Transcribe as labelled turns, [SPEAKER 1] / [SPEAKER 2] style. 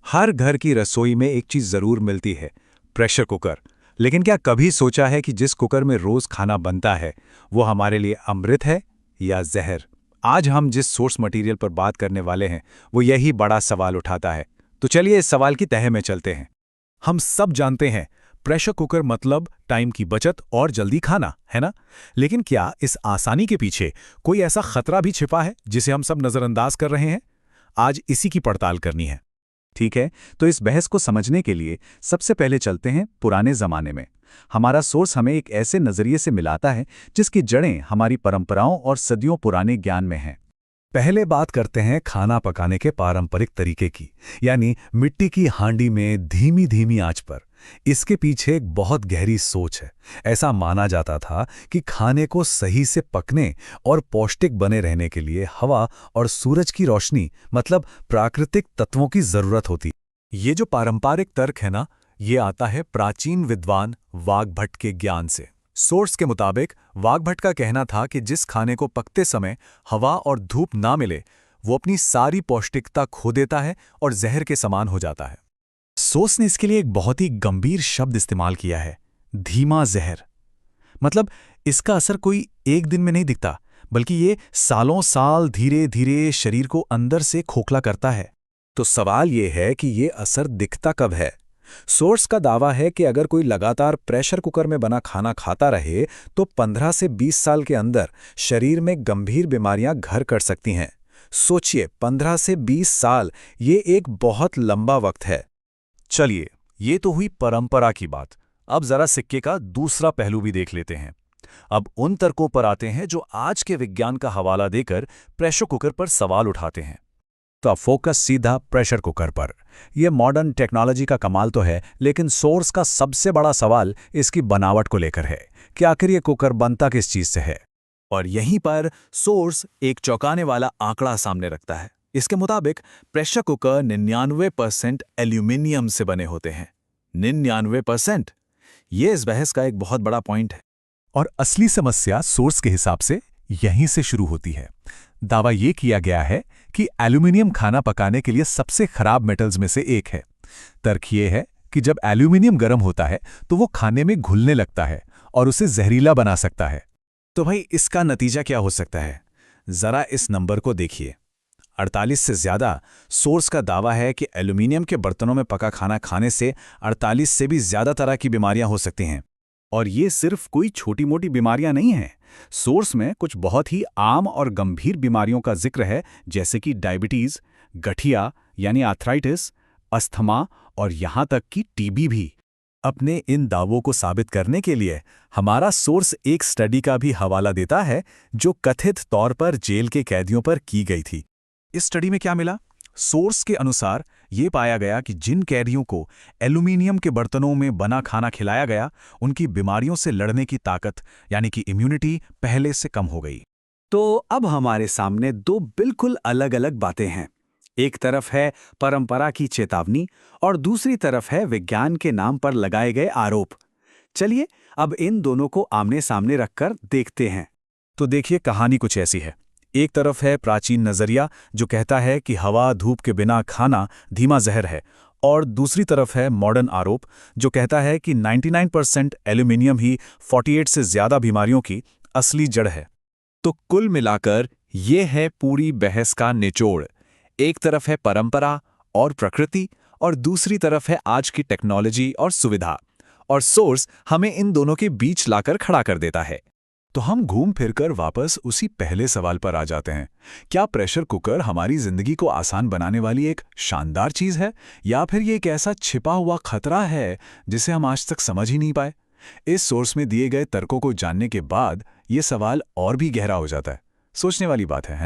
[SPEAKER 1] हर घर की रसोई में एक चीज जरूर मिलती है, प्रेशर कुकर। लेकिन क्या कभी सोचा है कि जिस कुकर में रोज खाना बनता है वो हमारे लिए अमृत है या जहर? आज हम जिस सोर्स मटेरियल पर बात करने वाले हैं वो यही बड़ा सवाल उठाता है। तो चलिए इस सवाल की तह में चलते हैं।
[SPEAKER 2] हम सब जानते हैं प्रेशर कुकर मतलब टाइम की बचत और जल्दी खाना, है ना? लेकिन क्या इस आसानी के पीछे कोई ऐसा खतरा भी छिपा है जिसे हम सब नजरअंदाज कर रहे हैं? आज इसी की पड़ताल करनी है।
[SPEAKER 1] ठीक है, तो इस बहस को समझने के लिए सबसे पहले चलते हैं पुराने जमाने में। हमारा सोर्स हमें एक ऐसे नजरिए से मिलाता है जिसकी जड़ें हमारी परंपराओं और सदियों पुराने ज्ञान में हैं।
[SPEAKER 2] पहले बात करते हैं खाना पकाने के पारंपरिक तरीके की, यानी मिट्टी की हांडी में धीमी धीमी आंच पर। इसके पीछे एक बहुत गहरी सोच है। ऐसा माना जाता था कि खाने को सही से पकने और पौष्टिक बने रहने के लिए हवा और सूरज की रोशनी मतलब प्राकृतिक तत्वों की जरूरत होती। ये जो पारंपरिक तर्क है ना, ये आता है प्राचीन विद्वान वाग्भट के ज्ञान से। सोर्स के मुताबिक वाग्भट का कहना था कि जिस खाने को पकते समय हवा और धूप ना मिले वो अपनी सारी पौष्टिकता खो देता है और जहर के समान हो जाता है। सोर्स ने इसके लिए एक बहुत ही गंभीर शब्द इस्तेमाल किया है, धीमा जहर। मतलब इसका असर कोई एक दिन में नहीं दिखता, बल्कि ये सालों साल धीरे धीरे शरीर को अंदर से खोखला करता है। तो सवाल ये है कि ये असर दिखता कब है? सोर्स का दावा है कि अगर कोई लगातार प्रेशर कुकर में बना खाना खाता रहे तो 15 से 20 साल के अंदर शरीर में गंभीर बीमारियां घर कर सकती हैं। सोचिए, 15 से 20 साल, ये एक बहुत लंबा वक्त है। चलिए, ये तो हुई परंपरा की बात। अब जरा सिक्के का दूसरा पहलू भी देख लेते हैं। अब उन तर्कों पर आते हैं जो आज के विज्ञान का हवाला देकर प्रेशर कुकर पर सवाल उठाते हैं। तो अब फोकस सीधा प्रेशर कुकर पर। यह मॉडर्न टेक्नोलॉजी का कमाल तो है, लेकिन सोर्स का सबसे बड़ा सवाल इसकी बनावट को लेकर है कि आखिर ये कुकर बनता किस चीज से है। और यहीं पर सोर्स एक चौंकाने वाला आंकड़ा सामने रखता है। इसके मुताबिक प्रेशर कुकर 99% एल्यूमिनियम से बने होते हैं। 99%! ये इस बहस का एक बहुत बड़ा पॉइंट है। और असली समस्या सोर्स के हिसाब से यहीं से शुरू होती है। दावा ये किया गया है कि एल्यूमिनियम खाना पकाने के लिए सबसे खराब मेटल्स में से एक है। तर्क ये है कि जब एल्यूमिनियम गर्म होता है तो वो खाने में घुलने लगता है और उसे जहरीला बना सकता है। तो भाई, इसका नतीजा क्या हो सकता है? जरा इस नंबर को देखिए, 48 से ज्यादा। सोर्स का दावा है कि एल्यूमिनियम के बर्तनों में पका खाना खाने से 48 से भी ज्यादा तरह की बीमारियां हो सकती हैं। और ये सिर्फ कोई छोटी मोटी बीमारियां नहीं हैं। सोर्स में कुछ बहुत ही आम और गंभीर बीमारियों का जिक्र है, जैसे कि डायबिटीज, गठिया यानी आर्थराइटिस, अस्थमा और यहां तक कि टीबी भी। अपने इन दावों को साबित करने के लिए हमारा सोर्स एक स्टडी का भी हवाला देता है जो कथित तौर पर जेल के कैदियों पर की गई थी। इस स्टडी में क्या मिला? सोर्स के अनुसार ये पाया गया कि जिन कैदियों को एल्यूमिनियम के बर्तनों में बना खाना खिलाया गया, उनकी बीमारियों से लड़ने की ताकत यानी कि इम्यूनिटी पहले से कम हो गई।
[SPEAKER 3] तो अब हमारे सामने दो बिल्कुल अलग अलग बातें हैं। एक तरफ है परंपरा की चेतावनी और दूसरी तरफ है विज्ञान के नाम पर लगाए गए आरोप। चलिए अब इन दोनों को आमने सामने रखकर देखते हैं।
[SPEAKER 2] तो देखिए, कहानी कुछ ऐसी है। एक तरफ है प्राचीन नजरिया जो कहता है कि हवा धूप के बिना खाना धीमा जहर है, और दूसरी तरफ है मॉडर्न आरोप जो कहता है कि 99% एल्यूमिनियम ही 48 से ज्यादा बीमारियों की असली जड़ है। तो कुल मिलाकर ये है पूरी बहस का निचोड़। एक तरफ है परंपरा और प्रकृति और दूसरी तरफ है आज की टेक्नोलॉजी और सुविधा, और सोर्स हमें इन दोनों के बीच लाकर खड़ा कर देता है। तो हम घूम फिरकर वापस उसी पहले सवाल पर आ जाते हैं। क्या प्रेशर कुकर हमारी जिंदगी को आसान बनाने वाली एक शानदार चीज है, या फिर ये एक ऐसा छिपा हुआ खतरा है जिसे हम आज तक समझ ही नहीं पाए? इस सोर्स में दिए गए तर्कों को जानने के बाद ये सवाल और भी गहरा हो जाता है। सोचने वाली बात है।